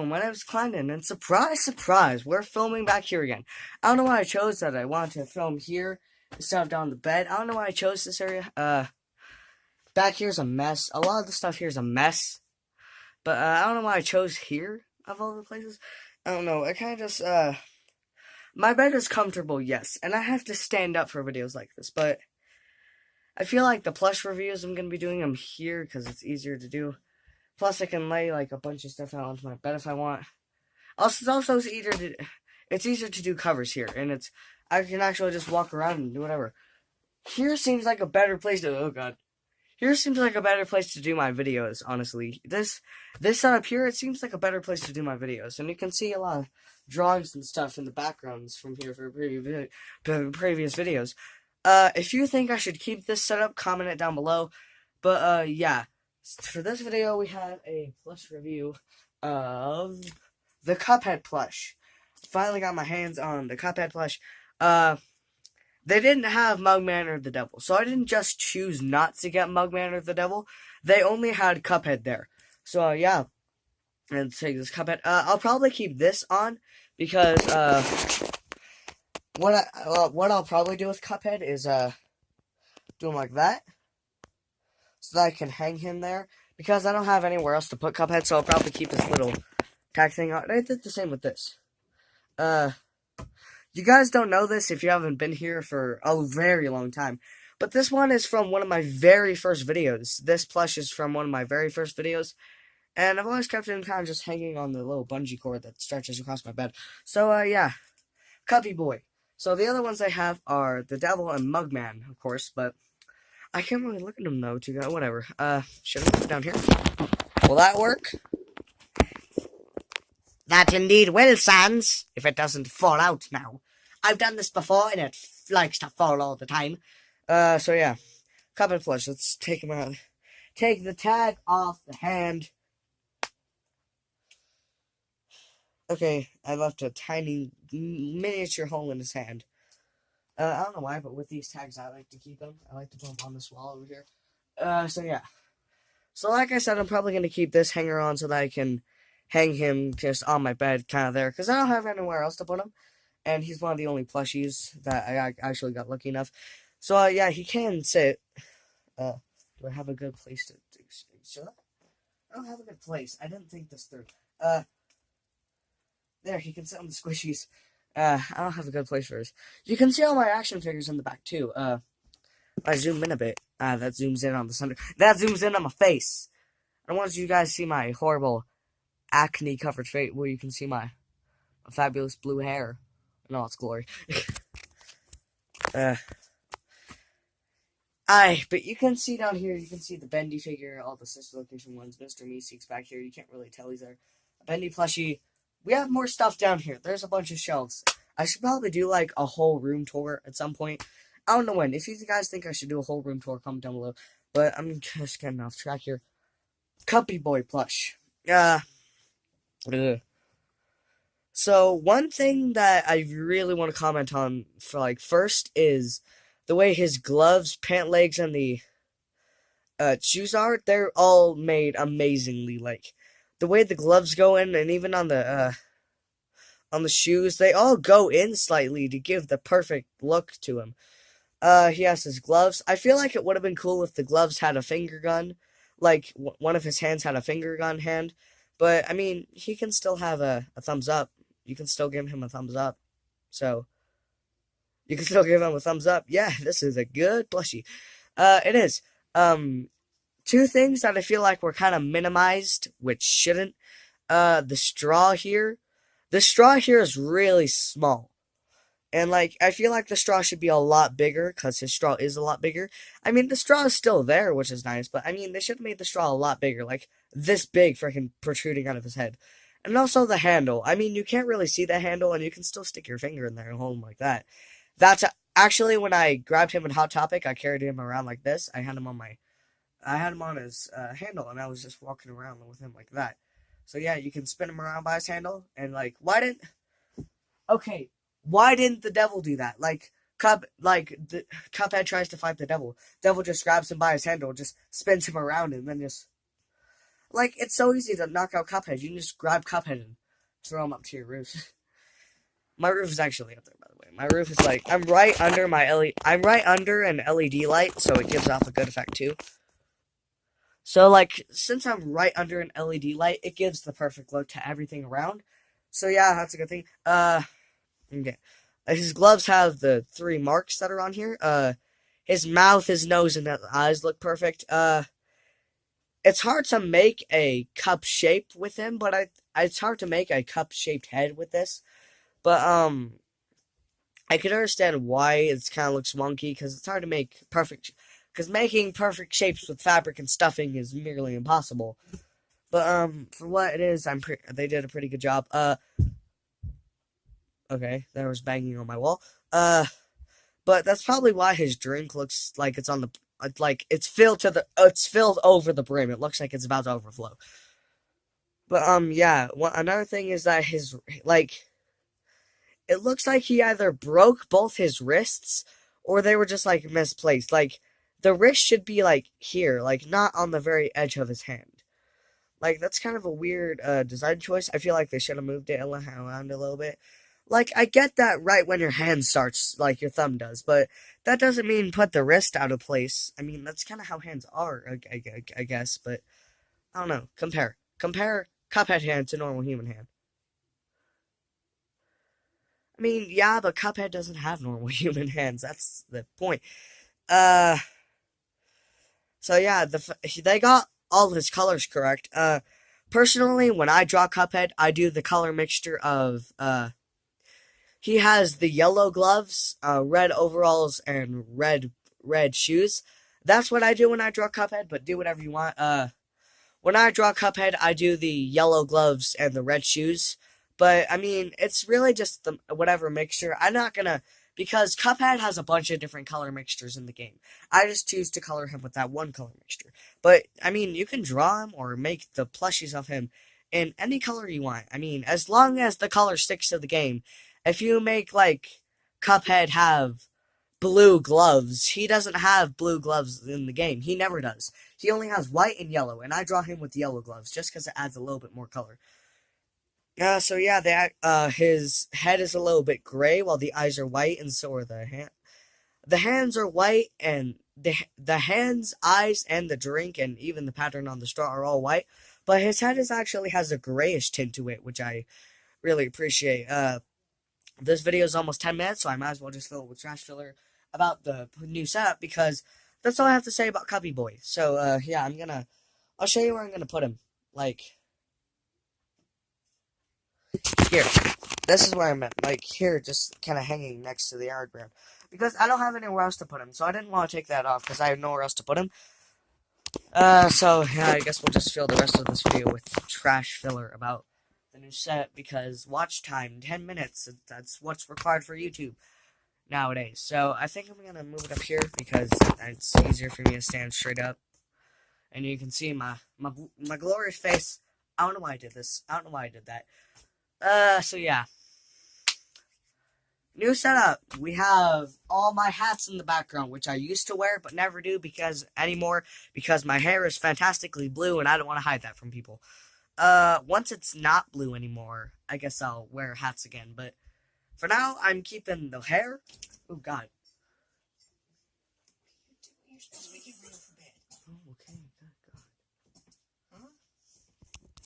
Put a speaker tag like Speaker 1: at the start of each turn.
Speaker 1: Hello, my name is Kleinen, and surprise, surprise, we're filming back here again. I don't know why I chose that. I wanted to film here instead of down the bed. I don't know why I chose this area. Back here's a mess. A lot of the stuff here is a mess. But, I don't know why I chose here of all the places. I don't know. I kind of just, my bed is comfortable, yes, and I have to stand up for videos like this, but I feel like the plush reviews, I'm going to be doing them here because it's easier to do. Plus, I can lay, like, a bunch of stuff out onto my bed if I want. Also, it's easier to do covers here, and I can actually just walk around and do whatever. Here seems like a better place to, oh god. Here seems like a better place to do my videos, honestly. This setup here, it seems like a better place to do my videos, and you can see a lot of drawings and stuff in the backgrounds from here for previous videos. If you think I should keep this setup, comment it down below. But, yeah. For this video, we have a plush review of the Cuphead plush. Finally got my hands on the Cuphead plush. They didn't have Mugman or the Devil, so I didn't just choose not to get Mugman or the Devil. They only had Cuphead there. So, yeah. And take this Cuphead. I'll probably keep this on, because, what I'll probably do with Cuphead is, do him like that, so that I can hang him there, because I don't have anywhere else to put Cuphead, so I'll probably keep this little tag thing on. I did the same with this. You guys don't know this if you haven't been here for a very long time, but this one is from one of my very first videos. This plush is from one of my very first videos, and I've always kept him kind of just hanging on the little bungee cord that stretches across my bed. So, yeah, Cuppy Boy. So the other ones I have are the Devil and Mugman, of course, but I can't really look at them, though, to go, whatever. Should I put it down here? Will that work? That indeed will, Sans, if it doesn't fall out now. I've done this before, and it likes to fall all the time. So yeah. Cuphead plush, let's take him out. Take the tag off the hand. Okay, I left a tiny miniature hole in his hand. I don't know why, but with these tags, I like to keep them. I like to put them on this wall over here. So yeah. So like I said, I'm probably going to keep this hanger on so that I can hang him just on my bed, kind of there, because I don't have anywhere else to put him. And he's one of the only plushies that I actually got lucky enough. So, yeah, he can sit. Do I have a good place to do so? I don't have a good place. I didn't think this through. There, he can sit on the squishies. I don't have a good place for this. You can see all my action figures in the back, too. I zoom in a bit. That zooms in on the center. That zooms in on my face. I want you guys to see my horrible acne-covered face, where you can see my fabulous blue hair in all its glory. But you can see down here, you can see the Bendy figure, all the sister location ones. Mr. Meeseeks back here, you can't really tell he's there. A Bendy plushie. We have more stuff down here. There's a bunch of shelves. I should probably do, like, a whole room tour at some point. I don't know when. If you guys think I should do a whole room tour, comment down below. But I'm just getting off track here. Cuppy Boy plush. So, one thing that I really want to comment on, first is the way his gloves, pant legs, and the shoes are. They're all made amazingly. Like, the way the gloves go in, and even on the shoes, they all go in slightly to give the perfect look to him. He has his gloves. I feel like it would have been cool if the gloves had a finger gun. Like, one of his hands had a finger gun hand. But, I mean, he can still have a thumbs up. You can still give him a thumbs up. So, you can still give him a thumbs up. Yeah, this is a good plushie. It is. Two things that I feel like were kind of minimized, which shouldn't. The straw here. The straw here is really small. And, like, I feel like the straw should be a lot bigger, because his straw is a lot bigger. I mean, the straw is still there, which is nice, but, I mean, they should have made the straw a lot bigger, like, this big freaking protruding out of his head. And also the handle. I mean, you can't really see the handle, and you can still stick your finger in there and hold him like that. That's, actually, when I grabbed him in Hot Topic, I carried him around like this. I had him on his handle, and I was just walking around with him like that. So, yeah, you can spin him around by his handle, and, like, why didn't the Devil do that? Like, Cuphead tries to fight the Devil. Devil just grabs him by his handle, just spins him around, and then just... Like, it's so easy to knock out Cuphead. You can just grab Cuphead and throw him up to your roof. My roof is actually up there, by the way. My roof is like, I'm right under I'm right under an LED light, so it gives off a good effect too. So, like, since I'm right under an LED light, it gives the perfect look to everything around. So, yeah, that's a good thing. Okay. His gloves have the 3 marks that are on here. His mouth, his nose, and his eyes look perfect. It's hard to make a cup shape with him, but it's hard to make a cup-shaped head with this. But, I can understand why it kind of looks wonky, because it's hard to make perfect, because making perfect shapes with fabric and stuffing is nearly impossible. But, for what it is, they did a pretty good job. Okay, there was banging on my wall. But that's probably why his drink looks like it's on the, like, it's filled over the brim. It looks like it's about to overflow. But, yeah, another thing is that it looks like he either broke both his wrists or they were just, like, misplaced. Like, the wrist should be, like, here, like, not on the very edge of his hand. Like, that's kind of a weird design choice. I feel like they should have moved it around a little bit. Like, I get that right when your hand starts, like your thumb does, but that doesn't mean put the wrist out of place. I mean, that's kind of how hands are, I guess, but I don't know. Compare Cuphead hand to normal human hand. I mean, yeah, but Cuphead doesn't have normal human hands. That's the point. Uh, so yeah, they got all his colors correct. Personally, when I draw Cuphead, I do the color mixture of, he has the yellow gloves, red overalls, and red shoes. That's what I do when I draw Cuphead, but do whatever you want. When I draw Cuphead, I do the yellow gloves and the red shoes. But, I mean, it's really just the whatever mixture. I'm not gonna, because Cuphead has a bunch of different color mixtures in the game. I just choose to color him with that one color mixture. But, I mean, you can draw him or make the plushies of him in any color you want. I mean, as long as the color sticks to the game. If you make, like, Cuphead have blue gloves. He doesn't have blue gloves in the game. He never does. He only has white and yellow, and I draw him with yellow gloves just because it adds a little bit more color. So yeah, his head is a little bit gray, while the eyes are white, and so are the hand. The hands are white, and the hands, eyes, and the drink, and even the pattern on the straw are all white. But his head actually has a grayish tint to it, which I really appreciate. This video is almost 10 minutes, so I might as well just fill it with trash filler about the new setup, because that's all I have to say about Cubby Boy. So, yeah, I'll show you where I'm gonna put him. Like, here. This is where I'm at. Like, here, just kind of hanging next to the yard ground. Because I don't have anywhere else to put him, so I didn't want to take that off, because I have nowhere else to put him. So, yeah, I guess we'll just fill the rest of this video with trash filler about the new set, because watch time, 10 minutes, that's what's required for YouTube nowadays. So I think I'm gonna move it up here because it's easier for me to stand straight up, and you can see my glorious face. I don't know why I did this. I don't know why I did that. So yeah, new setup. We have all my hats in the background, which I used to wear but never do anymore because my hair is fantastically blue, and I don't want to hide that from people. Once it's not blue anymore, I guess I'll wear hats again, but for now, I'm keeping the hair. Oh, God.